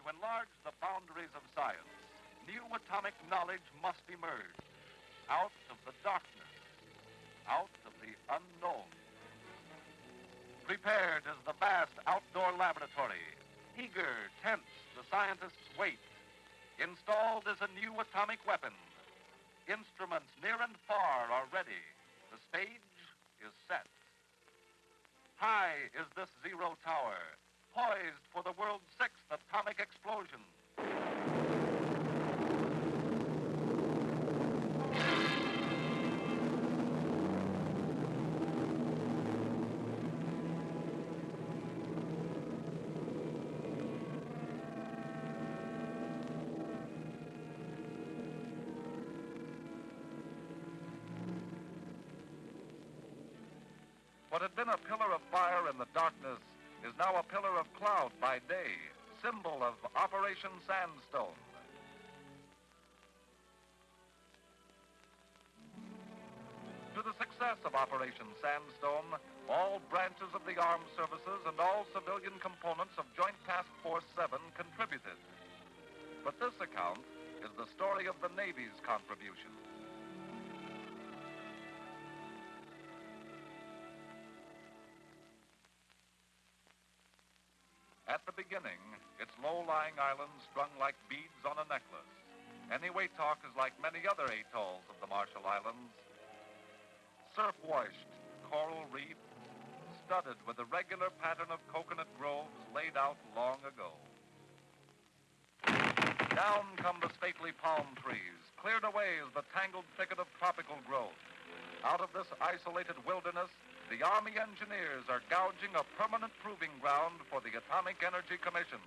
To enlarge the boundaries of science, new atomic knowledge must emerge out of the darkness, out of the unknown. Prepared is the vast outdoor laboratory. Eager, tense, the scientists wait. Installed is a new atomic weapon. Instruments near and far are ready. The stage is set. High is this zero tower, poised for the world's sixth atomic explosion. What had been a pillar of fire in the darkness is now a pillar of cloud by day, symbol of Operation Sandstone. To the success of Operation Sandstone, all branches of the armed services and all civilian components of Joint Task Force 7 contributed. But this account is the story of the Navy's contribution. At the beginning, its low-lying islands strung like beads on a necklace. Enewetak is like many other atolls of the Marshall Islands. Surf-washed coral reef, studded with a regular pattern of coconut groves laid out long ago. Down come the stately palm trees. Cleared away is the tangled thicket of tropical growth. Out of this isolated wilderness, the Army engineers are gouging a permanent proving ground for the Atomic Energy Commission.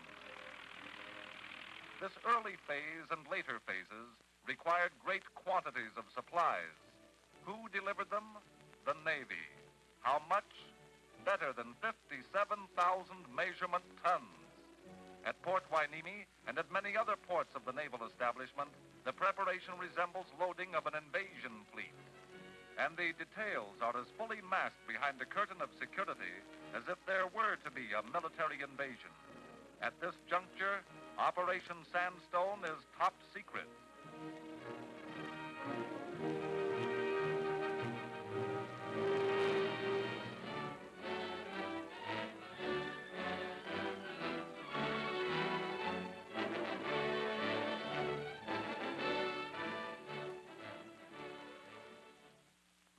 This early phase and later phases required great quantities of supplies. Who delivered them? The Navy. How much? Better than 57,000 measurement tons. At Port Hueneme and at many other ports of the naval establishment, the preparation resembles loading of an invasion fleet. And the details are as fully masked behind a curtain of security as if there were to be a military invasion. At this juncture, Operation Sandstone is top secret.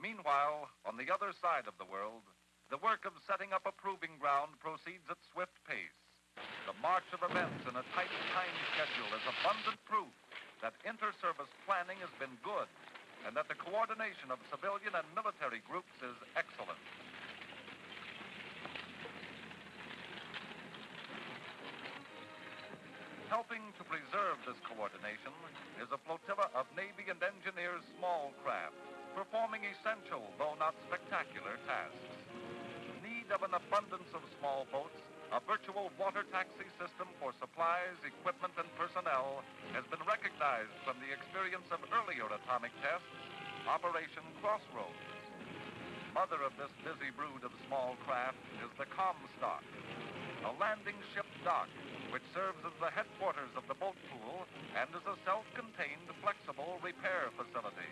Meanwhile, on the other side of the world, the work of setting up a proving ground proceeds at swift pace. The march of events in a tight time schedule is abundant proof that inter-service planning has been good and that the coordination of civilian and military groups is excellent. Helping to preserve this coordination is a flotilla of Navy and engineers' small craft, performing essential, though not spectacular, tasks. Need of an abundance of small boats, a virtual water taxi system for supplies, equipment, and personnel has been recognized from the experience of earlier atomic tests, Operation Crossroads. Mother of this busy brood of small craft is the Comstock, a landing ship dock which serves as the headquarters of the boat pool and is a self-contained, flexible repair facility.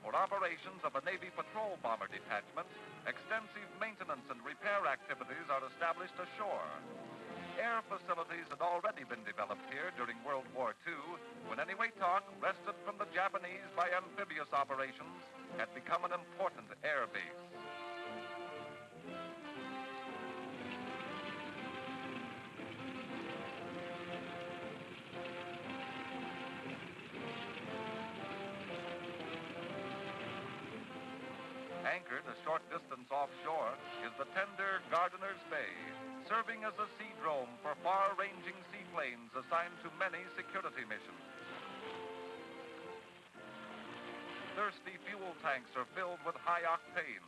For operations of a Navy patrol bomber detachment, extensive maintenance and repair activities are established ashore. Air facilities had already been developed here during World War II, when Enewetak, wrested from the Japanese by amphibious operations, had become an important air base. Anchored a short distance offshore is the tender Gardiner's Bay, serving as a sea drome for far-ranging seaplanes assigned to many security missions. Thirsty fuel tanks are filled with high octane,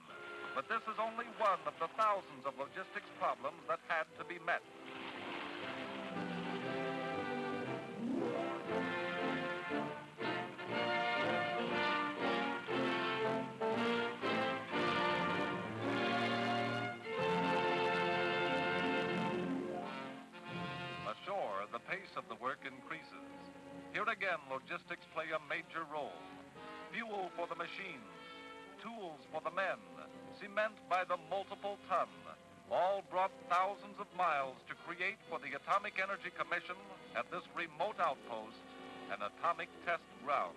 but this is only one of the thousands of logistics problems that had to be met. increases. Here again, logistics play a major role. Fuel for the machines, tools for the men, cement by the multiple ton, all brought thousands of miles to create for the Atomic Energy Commission at this remote outpost an atomic test ground.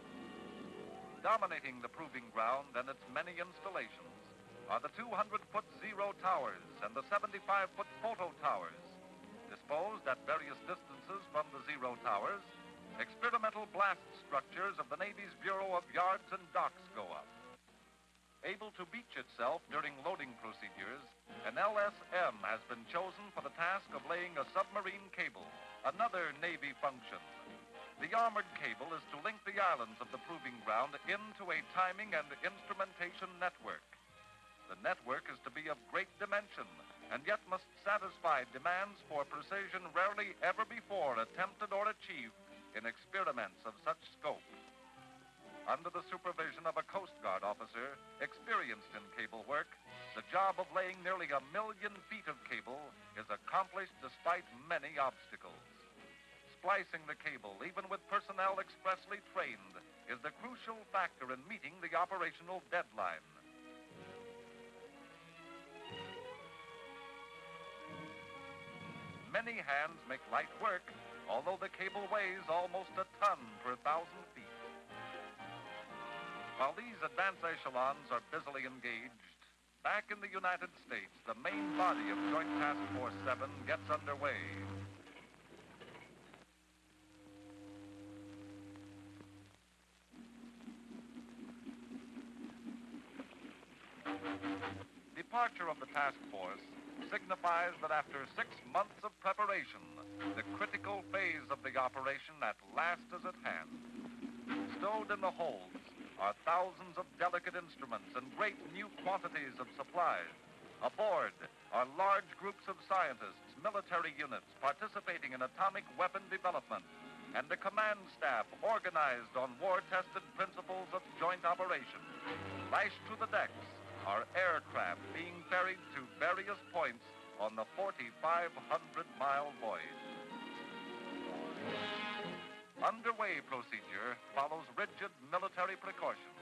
Dominating the proving ground and its many installations are the 200-foot zero towers and the 75-foot photo towers. Disposed at various distances from the zero towers, experimental blast structures of the Navy's Bureau of Yards and Docks go up. Able to beach itself during loading procedures, an LSM has been chosen for the task of laying a submarine cable, another Navy function. The armored cable is to link the islands of the proving ground into a timing and instrumentation network. The network is to be of great dimension, and yet must satisfy demands for precision rarely ever before attempted or achieved in experiments of such scope. Under the supervision of a Coast Guard officer experienced in cable work, the job of laying nearly 1 million feet of cable is accomplished despite many obstacles. Splicing the cable, even with personnel expressly trained, is the crucial factor in meeting the operational deadline. Many hands make light work, although the cable weighs almost a ton per 1,000 feet. While these advance echelons are busily engaged, back in the United States, the main body of Joint Task Force 7 gets underway. Departure of the task force signifies that after 6 months of preparation, the critical phase of the operation at last is at hand. Stowed in the holds are thousands of delicate instruments and great new quantities of supplies. Aboard are large groups of scientists, military units participating in atomic weapon development, and a command staff organized on war-tested principles of joint operation. Lashed to the decks are aircraft being ferried to various points on the 4,500-mile voyage. Underway procedure follows rigid military precautions.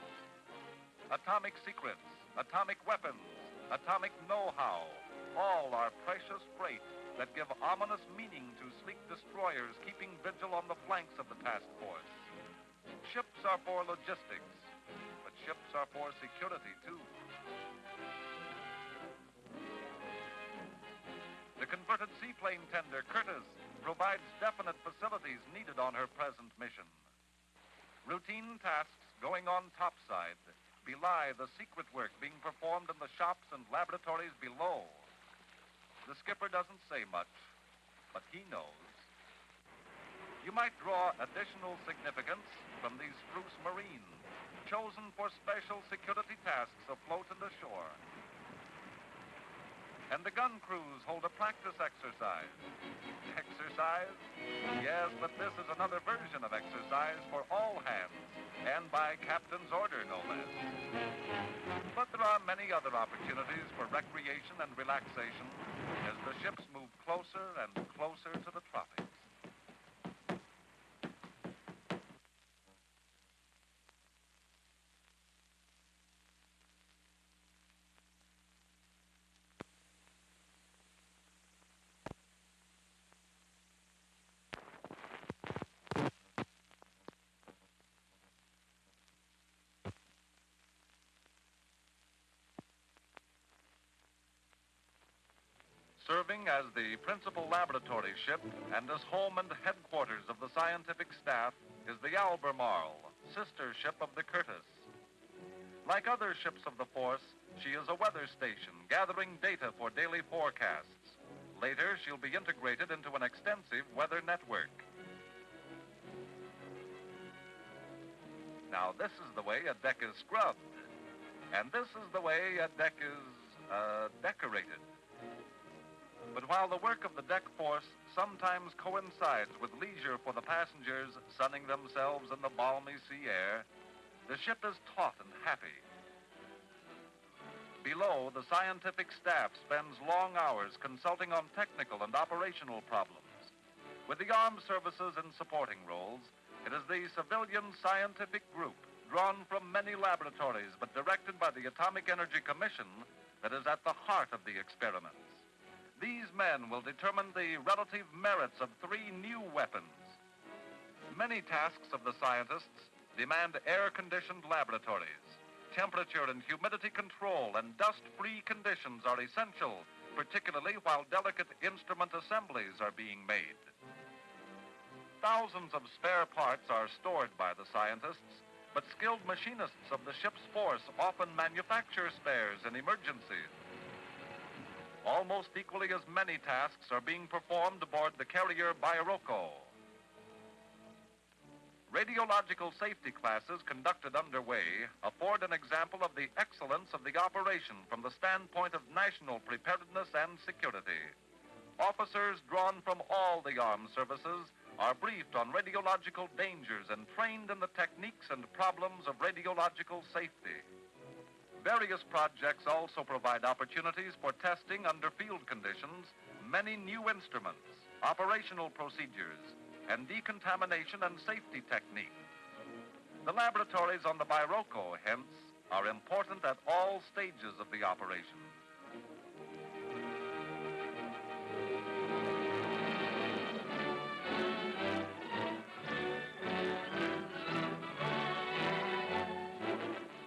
Atomic secrets, atomic weapons, atomic know-how, all are precious freight that give ominous meaning to sleek destroyers keeping vigil on the flanks of the task force. Ships are for logistics, but ships are for security, too. The converted seaplane tender, Curtiss, provides definite facilities needed on her present mission. Routine tasks going on topside belie the secret work being performed in the shops and laboratories below. The skipper doesn't say much, but he knows. You might draw additional significance from these spruce marines, chosen for special security tasks afloat and ashore. And the gun crews hold a practice exercise. Exercise? Yes, but this is another version of exercise for all hands, and by captain's order, no less. But there are many other opportunities for recreation and relaxation as the ships move closer and closer to the tropics. Serving as the principal laboratory ship and as home and headquarters of the scientific staff is the Albemarle, sister ship of the Curtiss. Like other ships of the force, she is a weather station gathering data for daily forecasts. Later, she'll be integrated into an extensive weather network. Now, this is the way a deck is scrubbed, and this is the way a deck is, decorated. But while the work of the deck force sometimes coincides with leisure for the passengers sunning themselves in the balmy sea air, the ship is taut and happy. Below, the scientific staff spends long hours consulting on technical and operational problems. With the armed services in supporting roles, it is the civilian scientific group, drawn from many laboratories but directed by the Atomic Energy Commission, that is at the heart of the experiments. These men will determine the relative merits of 3 new weapons. Many tasks of the scientists demand air-conditioned laboratories. Temperature and humidity control and dust-free conditions are essential, particularly while delicate instrument assemblies are being made. Thousands of spare parts are stored by the scientists, but skilled machinists of the ship's force often manufacture spares in emergencies. Almost equally as many tasks are being performed aboard the carrier Bikini. Radiological safety classes conducted underway afford an example of the excellence of the operation from the standpoint of national preparedness and security. Officers drawn from all the armed services are briefed on radiological dangers and trained in the techniques and problems of radiological safety. Various projects also provide opportunities for testing under field conditions many new instruments, operational procedures, and decontamination and safety techniques. The laboratories on the Bikini, hence, are important at all stages of the operation.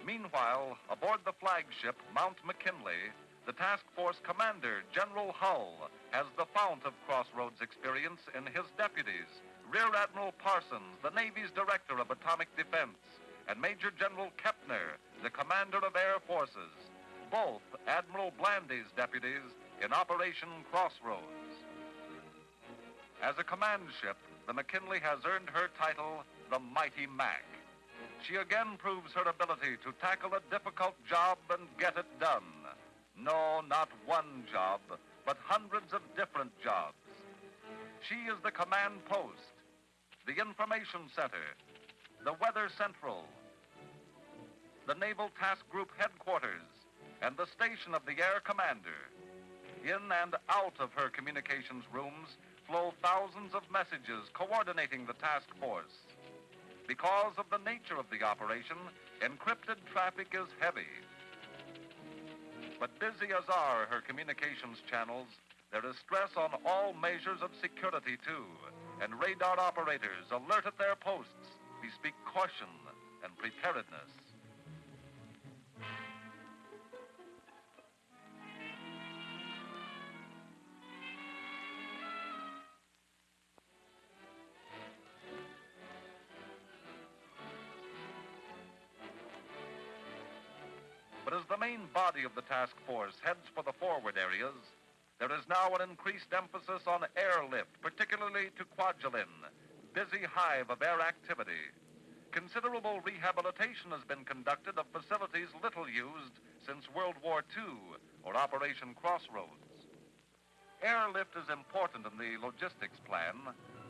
Meanwhile, aboard the flagship Mount McKinley, the task force commander, General Hull, has the fount of Crossroads experience in his deputies, Rear Admiral Parsons, the Navy's Director of Atomic Defense, and Major General Kepner, the Commander of Air Forces, both Admiral Blandy's deputies in Operation Crossroads. As a command ship, the McKinley has earned her title, the Mighty Mac. She again proves her ability to tackle a difficult job and get it done. No, not one job, but hundreds of different jobs. She is the command post, the information center, the weather central, the Naval Task Group headquarters, and the station of the air commander. In and out of her communications rooms flow thousands of messages coordinating the task force. Because of the nature of the operation, encrypted traffic is heavy. But busy as are her communications channels, there is stress on all measures of security, too, and radar operators alert at their posts bespeak caution and preparedness. But as the main body of the task force heads for the forward areas, there is now an increased emphasis on airlift, particularly to Kwajalein, busy hive of air activity. Considerable rehabilitation has been conducted of facilities little used since World War II, or Operation Crossroads. Airlift is important in the logistics plan,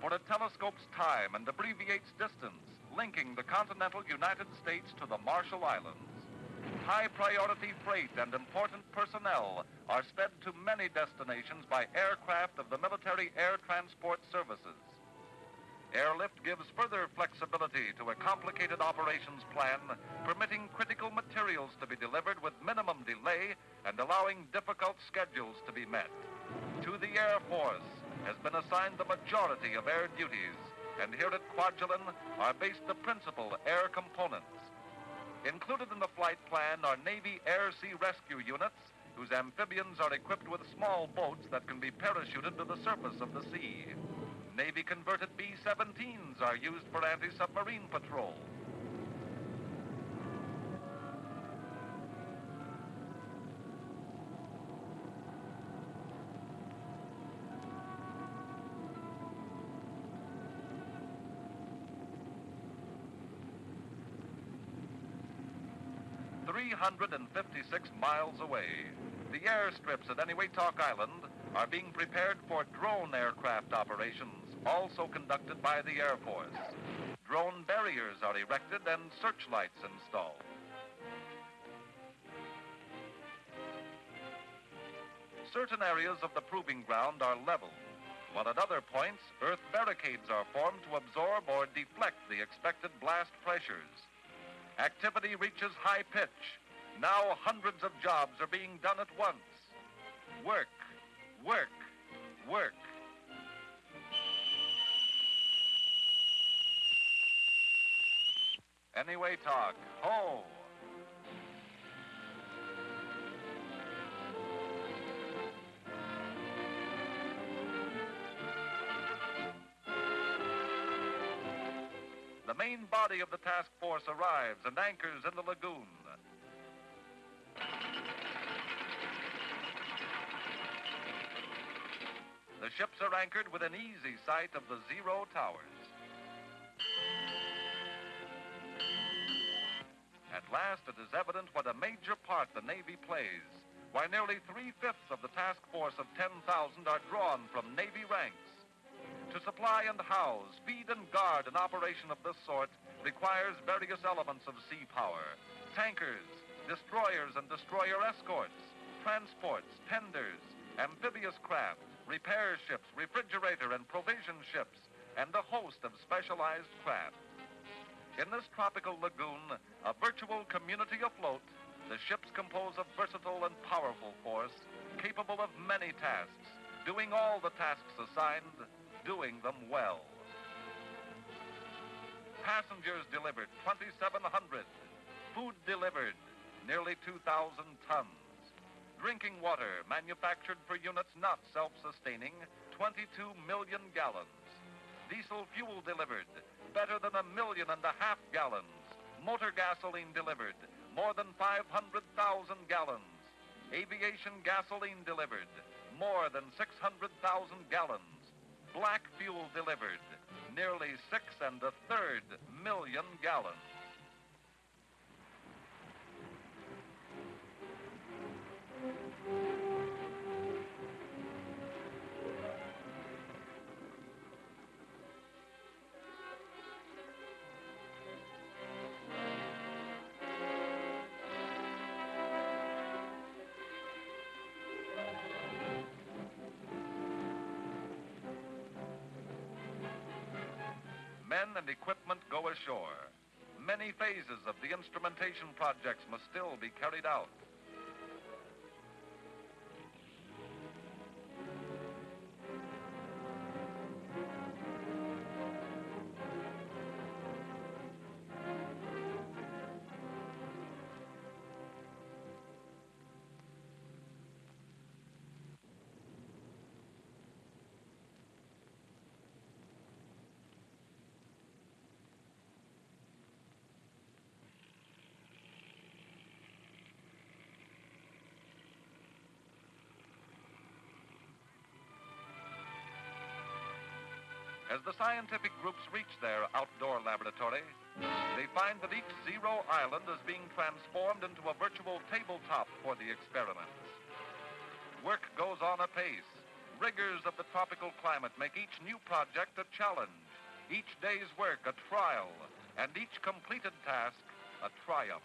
for it telescopes time and abbreviates distance, linking the continental United States to the Marshall Islands. High-priority freight and important personnel are sped to many destinations by aircraft of the Military Air Transport Services. Airlift gives further flexibility to a complicated operations plan, permitting critical materials to be delivered with minimum delay and allowing difficult schedules to be met. To the Air Force has been assigned the majority of air duties, and here at Kwajalein are based the principal air components. Included in the flight plan are Navy Air-Sea Rescue units, whose amphibians are equipped with small boats that can be parachuted to the surface of the sea. Navy-converted B-17s are used for anti-submarine patrol. "356 miles away, the airstrips at Enewetak Island are being prepared for drone aircraft operations, also conducted by the Air Force. Drone barriers are erected and searchlights installed. Certain areas of the proving ground are leveled. while at other points, earth barricades are formed to absorb or deflect the expected blast pressures. Activity reaches high pitch. Now hundreds of jobs are being done at once. Work, work, work. Enewetak, ho! The main body of the task force arrives and anchors in the lagoon. The ships are anchored within easy sight of the Zero Towers. At last, it is evident what a major part the Navy plays. Why, nearly 3/5 of the task force of 10,000 are drawn from Navy ranks. To supply and house, feed and guard an operation of this sort requires various elements of sea power. Tankers, destroyers and destroyer escorts, transports, tenders, amphibious craft, repair ships, refrigerator and provision ships, and a host of specialized craft. In this tropical lagoon, a virtual community afloat, the ships compose a versatile and powerful force, capable of many tasks, doing all the tasks assigned, doing them well. Passengers delivered, 2,700. Food delivered, nearly 2,000 tons. Drinking water manufactured for units not self-sustaining, 22 million gallons. Diesel fuel delivered, better than 1.5 million gallons. Motor gasoline delivered, more than 500,000 gallons. Aviation gasoline delivered, more than 600,000 gallons. Black fuel delivered, nearly 6 1/3 million gallons. Men and equipment go ashore. Many phases of the instrumentation projects must still be carried out. As the scientific groups reach their outdoor laboratory, they find that each Zero Island is being transformed into a virtual tabletop for the experiments. Work goes on apace. Rigors of the tropical climate make each new project a challenge, each day's work a trial, and each completed task a triumph.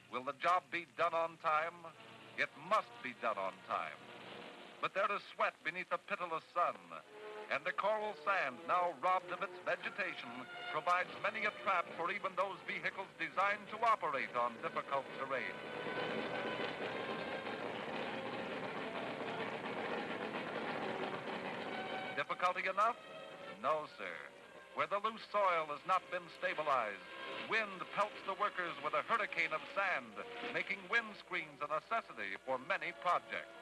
Will the job be done on time? It must be done on time. But there is sweat beneath the pitiless sun, and the coral sand, now robbed of its vegetation, provides many a trap for even those vehicles designed to operate on difficult terrain. Difficulty enough? No, sir. Where the loose soil has not been stabilized, wind pelts the workers with a hurricane of sand, making windscreens a necessity for many projects.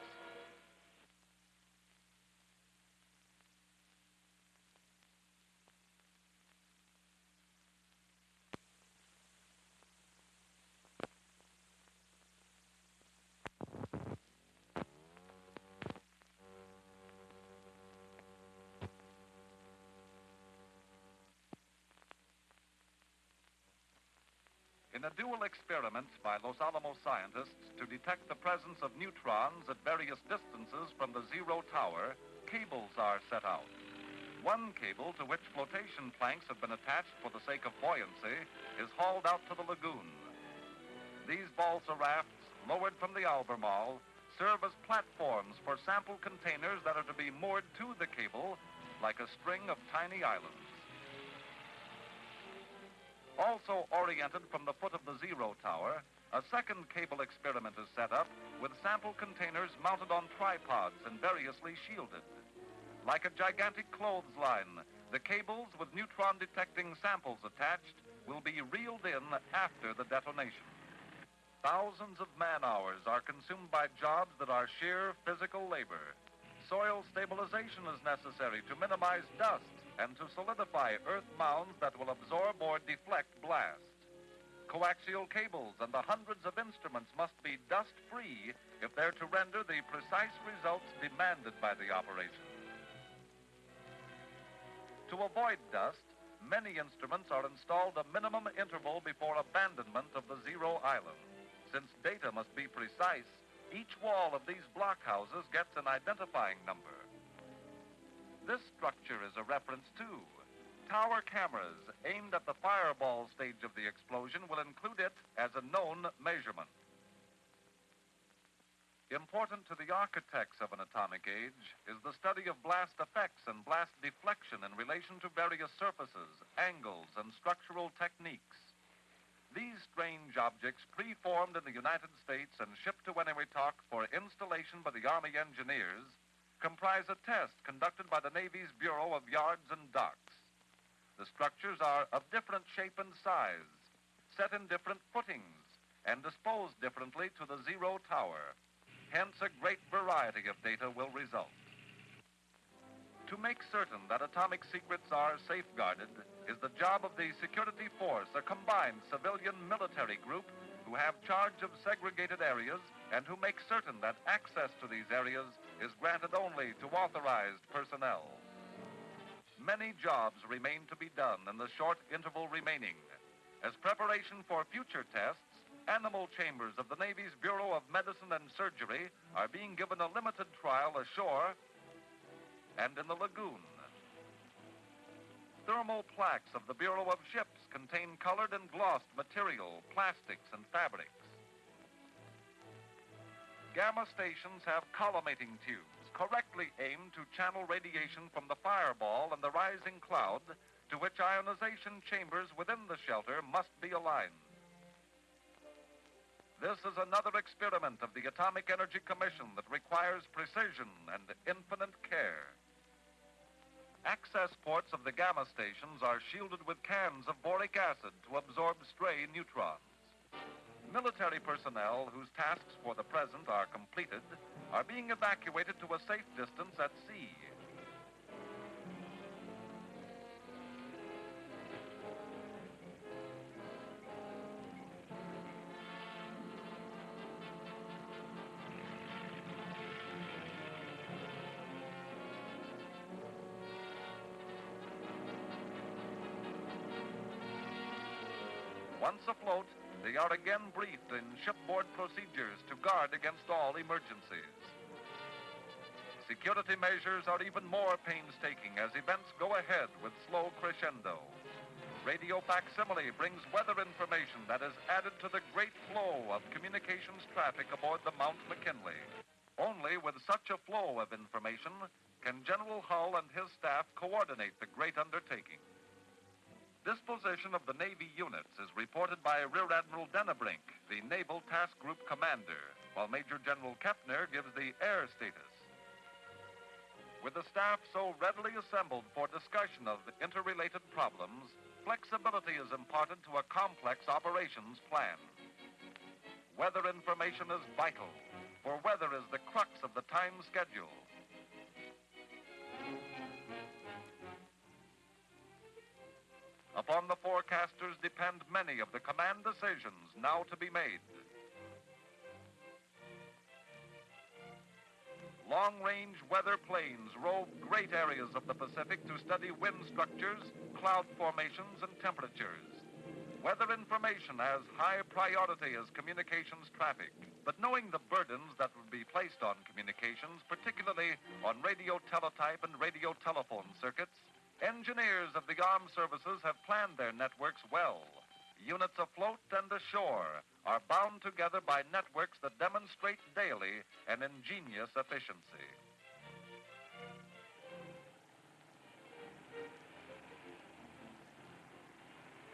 In a dual experiment by Los Alamos scientists to detect the presence of neutrons at various distances from the Zero Tower, cables are set out. One cable, to which flotation planks have been attached for the sake of buoyancy, is hauled out to the lagoon. These balsa rafts, lowered from the Albemarle, serve as platforms for sample containers that are to be moored to the cable like a string of tiny islands. Also oriented from the foot of the Zero Tower, a second cable experiment is set up with sample containers mounted on tripods and variously shielded. Like a gigantic clothesline, the cables with neutron-detecting samples attached will be reeled in after the detonation. Thousands of man-hours are consumed by jobs that are sheer physical labor. Soil stabilization is necessary to minimize dust and to solidify earth mounds that will absorb or deflect blast. Coaxial cables and the hundreds of instruments must be dust-free if they're to render the precise results demanded by the operation. To avoid dust, many instruments are installed a minimum interval before abandonment of the Zero Island. Since data must be precise, each wall of these blockhouses gets an identifying number. This structure is a reference too. Tower cameras aimed at the fireball stage of the explosion will include it as a known measurement. Important to the architects of an atomic age is the study of blast effects and blast deflection in relation to various surfaces, angles, and structural techniques. These strange objects, preformed in the United States and shipped to Enewetak for installation by the Army engineers, comprise a test conducted by the Navy's Bureau of Yards and Docks. The structures are of different shape and size, set in different footings, and disposed differently to the Zero Tower. Hence, a great variety of data will result. To make certain that atomic secrets are safeguarded is the job of the Security Force, a combined civilian military group who have charge of segregated areas and who make certain that access to these areas is granted only to authorized personnel. Many jobs remain to be done in the short interval remaining. As preparation for future tests, animal chambers of the Navy's Bureau of Medicine and Surgery are being given a limited trial ashore and in the lagoon. Thermal plaques of the Bureau of Ships contain colored and glossed material, plastics, and fabrics. Gamma stations have collimating tubes correctly aimed to channel radiation from the fireball and the rising cloud, to which ionization chambers within the shelter must be aligned. This is another experiment of the Atomic Energy Commission that requires precision and infinite care. Access ports of the gamma stations are shielded with cans of boric acid to absorb stray neutrons. Military personnel whose tasks for the present are completed are being evacuated to a safe distance at sea. Once afloat, they are again briefed in shipboard procedures to guard against all emergencies. Security measures are even more painstaking as events go ahead with slow crescendo. Radio facsimile brings weather information that is added to the great flow of communications traffic aboard the Mount McKinley. Only with such a flow of information can General Hull and his staff coordinate the great undertaking. Disposition of the Navy units is reported by Rear Admiral Dennebrink, the Naval Task Group Commander, while Major General Kepner gives the air status. With the staff so readily assembled for discussion of interrelated problems, flexibility is imparted to a complex operations plan. Weather information is vital, for weather is the crux of the time schedule. Upon the forecasters depend many of the command decisions now to be made. Long-range weather planes rove great areas of the Pacific to study wind structures, cloud formations, and temperatures. weather information has high priority as communications traffic. But knowing the burdens that would be placed on communications, particularly on radio teletype and radio telephone circuits, engineers of the armed services have planned their networks well. Units afloat and ashore are bound together by networks that demonstrate daily an ingenious efficiency.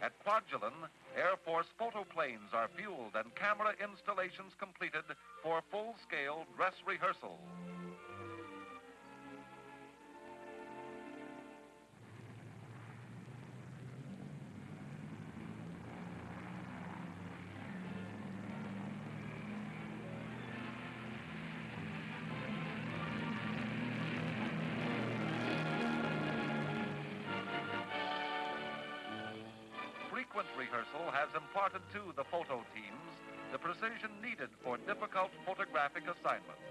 At Kwajalein, Air Force photoplanes are fueled and camera installations completed for full-scale dress rehearsal. Frequent rehearsal has imparted to the photo teams the precision needed for difficult photographic assignments.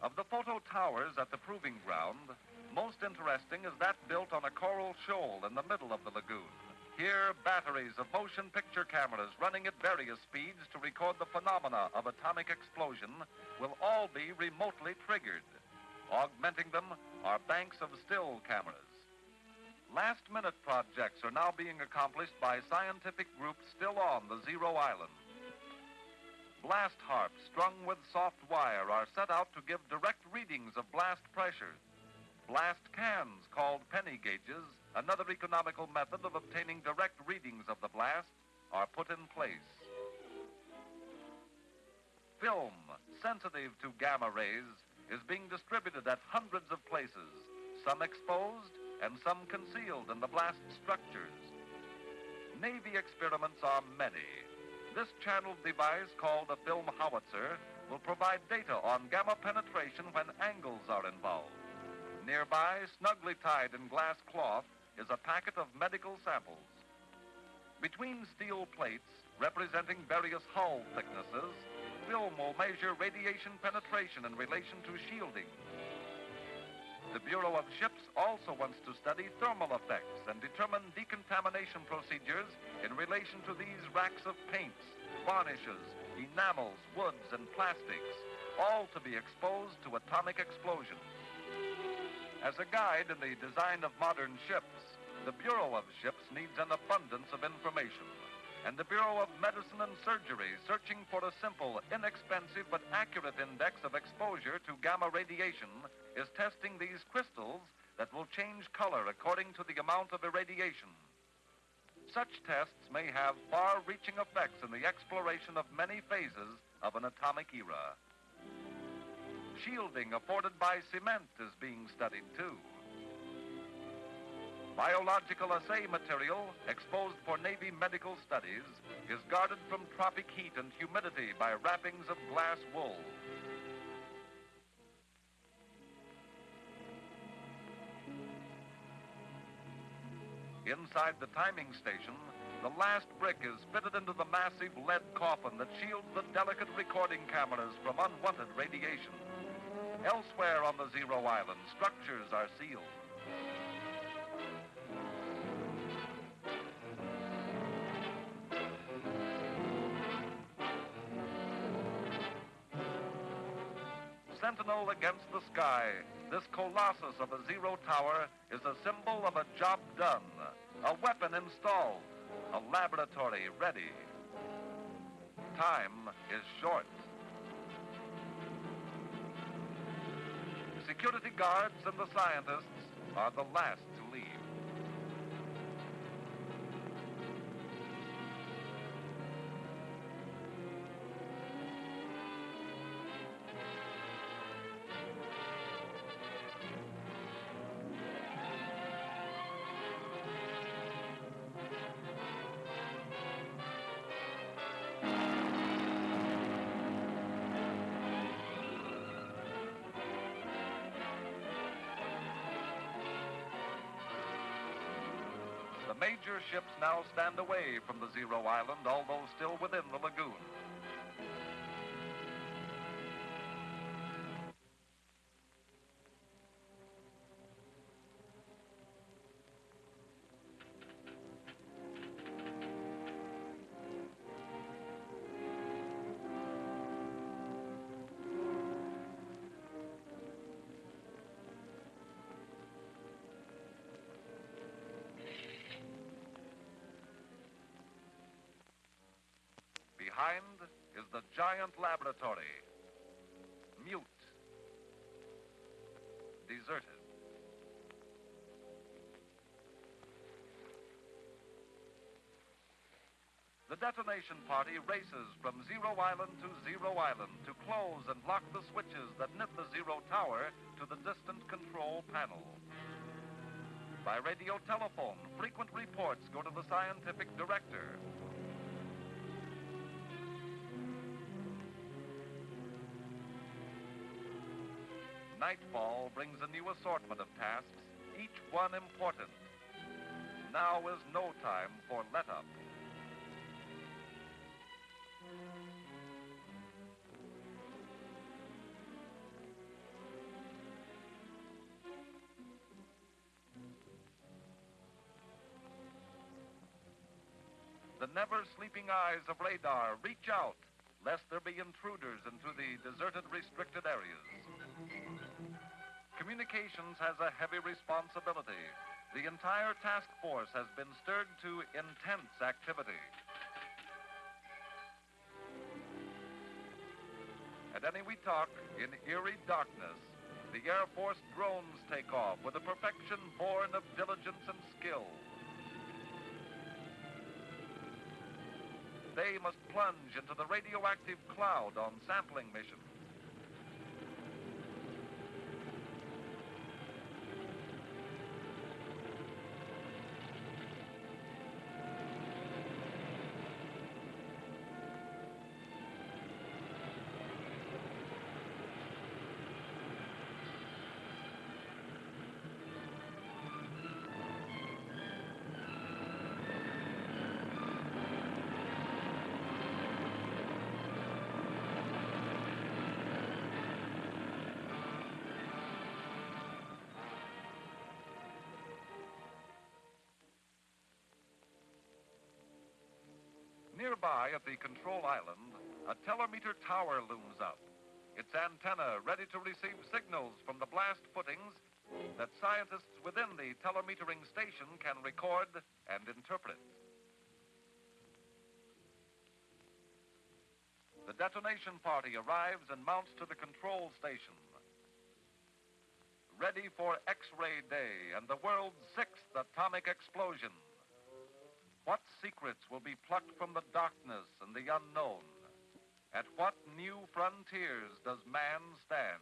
Of the photo towers at the proving ground, most interesting is that built on a coral shoal in the middle of the lagoon. Here, batteries of motion picture cameras running at various speeds to record the phenomena of atomic explosion will all be remotely triggered. Augmenting them are banks of still cameras. Last-minute projects are now being accomplished by scientific groups still on the Zero Island. Blast harps strung with soft wire are set out to give direct readings of blast pressures. Blast cans, called penny gauges, another economical method of obtaining direct readings of the blast, are put in place. Film, sensitive to gamma rays, is being distributed at hundreds of places, some exposed and some concealed in the blast structures. Navy experiments are many. This channeled device, called a film howitzer, will provide data on gamma penetration when angles are involved. Nearby, snugly tied in glass cloth, is a packet of medical samples. Between steel plates, representing various hull thicknesses, film will measure radiation penetration in relation to shielding. The Bureau of Ships also wants to study thermal effects and determine decontamination procedures in relation to these racks of paints, varnishes, enamels, woods, and plastics, all to be exposed to atomic explosions. As a guide in the design of modern ships, the Bureau of Ships needs an abundance of information. And the Bureau of Medicine and Surgery, searching for a simple, inexpensive, but accurate index of exposure to gamma radiation, is testing these crystals that will change color according to the amount of irradiation. Such tests may have far-reaching effects in the exploration of many phases of an atomic era. Shielding afforded by cement is being studied, too. Biological assay material exposed for Navy medical studies is guarded from tropic heat and humidity by wrappings of glass wool. Inside the timing station, the last brick is fitted into the massive lead coffin that shields the delicate recording cameras from unwanted radiation. Elsewhere on the Zero Island, structures are sealed. Sentinel against the sky, this colossus of a zero tower is a symbol of a job done, a weapon installed, a laboratory ready. Time is short. Security guards and the scientists are the last to leave. The major ships now stand away from the Zero Island, although still within the lagoon. behind is the giant laboratory. Mute. Deserted. The detonation party races from Zero Island to Zero Island to close and lock the switches that knit the Zero Tower to the distant control panel. By radio telephone, frequent reports go to the scientific director. Nightfall brings a new assortment of tasks, each one important. Now is no time for let-up. The never-sleeping eyes of radar reach out, lest there be intruders into the deserted, restricted areas. Communications has a heavy responsibility. The entire task force has been stirred to intense activity. At Enewetak, in eerie darkness, the Air Force drones take off with a perfection born of diligence and skill. They must plunge into the radioactive cloud on sampling missions. Nearby at the control island, a telemeter tower looms up, its antenna ready to receive signals from the blast footings that scientists within the telemetering station can record and interpret. The detonation party arrives and mounts to the control station, ready for X-ray day and the world's 6th atomic explosion. What secrets will be plucked from the darkness and the unknown? At what new frontiers does man stand?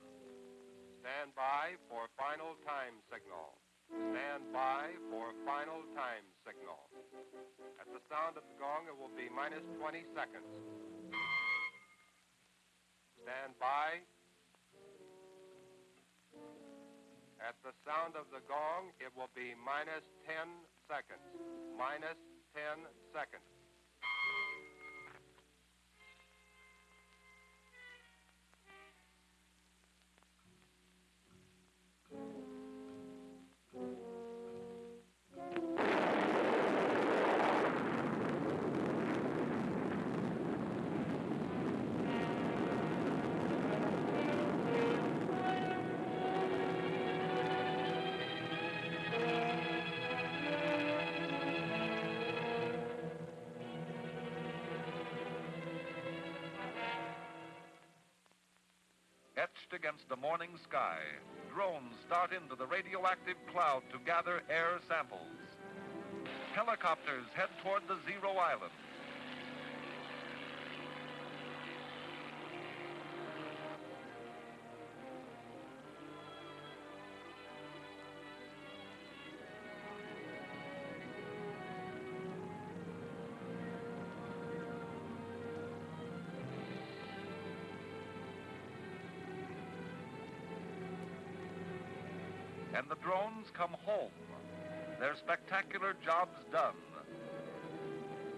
Stand by for final time signal. Stand by for final time signal. At the sound of the gong, it will be minus 20 seconds. Stand by. At the sound of the gong, it will be minus 10 seconds. Minus 10 seconds. Etched against the morning sky, drones start into the radioactive cloud to gather air samples. Helicopters head toward the Zero Island. And the drones come home, their spectacular jobs done.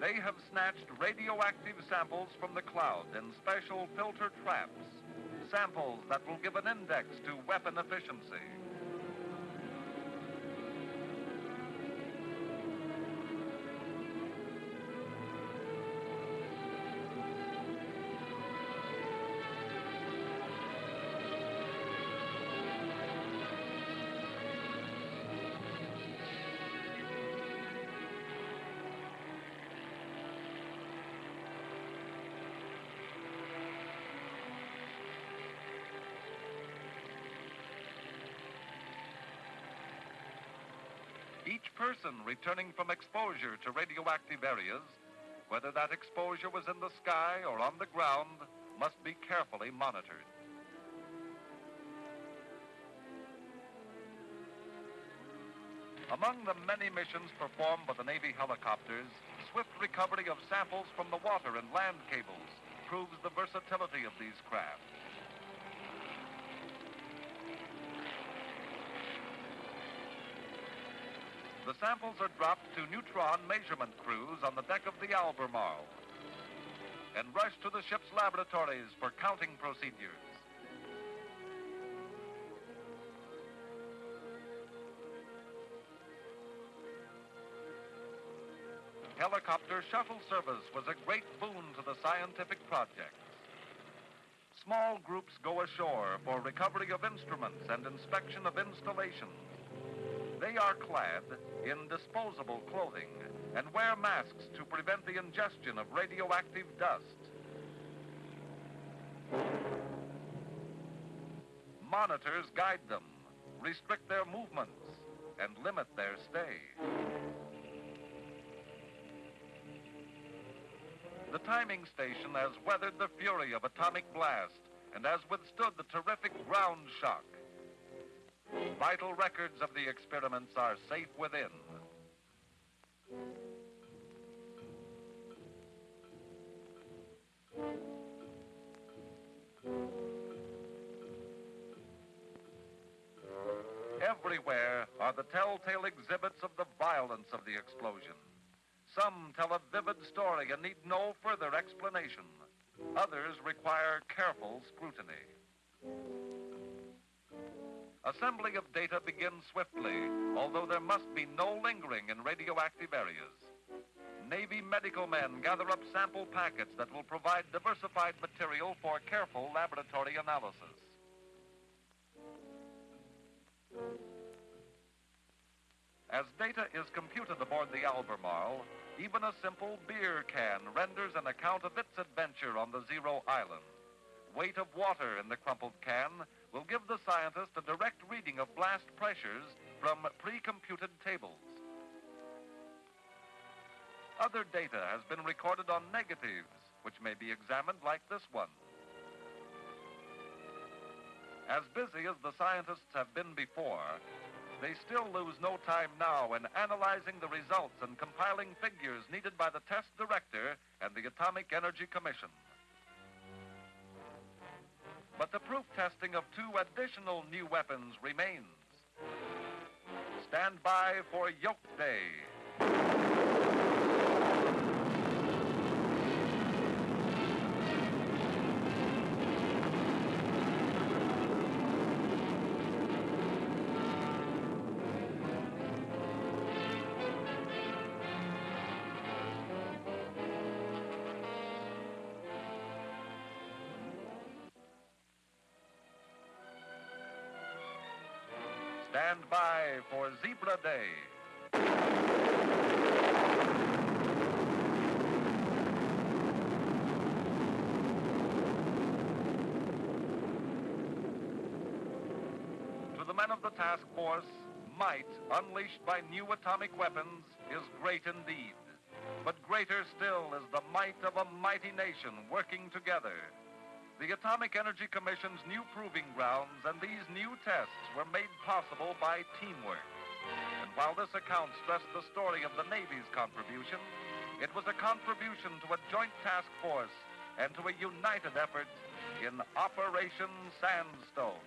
They have snatched radioactive samples from the cloud in special filter traps, samples that will give an index to weapon efficiency. Each person returning from exposure to radioactive areas, whether that exposure was in the sky or on the ground, must be carefully monitored. Among the many missions performed by the Navy helicopters, swift recovery of samples from the water and land cables proves the versatility of these craft. The samples are dropped to neutron measurement crews on the deck of the Albemarle and rushed to the ship's laboratories for counting procedures. Helicopter shuttle service was a great boon to the scientific projects. Small groups go ashore for recovery of instruments and inspection of installations. They are clad in disposable clothing and wear masks to prevent the ingestion of radioactive dust. Monitors guide them, restrict their movements, and limit their stay. The timing station has weathered the fury of atomic blast and has withstood the terrific ground shock. Vital records of the experiments are safe within. Everywhere are the telltale exhibits of the violence of the explosion. Some tell a vivid story and need no further explanation. Others require careful scrutiny. Assembly of data begins swiftly, although there must be no lingering in radioactive areas. Navy medical men gather up sample packets that will provide diversified material for careful laboratory analysis. As data is computed aboard the Albemarle, even a simple beer can renders an account of its adventure on the Zero Island. Weight of water in the crumpled can will give the scientist a direct reading of blast pressures from pre-computed tables. Other data has been recorded on negatives, which may be examined like this one. As busy as the scientists have been before, they still lose no time now in analyzing the results and compiling figures needed by the test director and the Atomic Energy Commission. But the proof testing of 2 additional new weapons remains. Stand by for Yoke Day. Stand by for Zebra Day. To the men of the task force, might unleashed by new atomic weapons is great indeed. But greater still is the might of a mighty nation working together. The Atomic Energy Commission's new proving grounds and these new tests were made possible by teamwork. And while this account stressed the story of the Navy's contribution, it was a contribution to a joint task force and to a united effort in Operation Sandstone.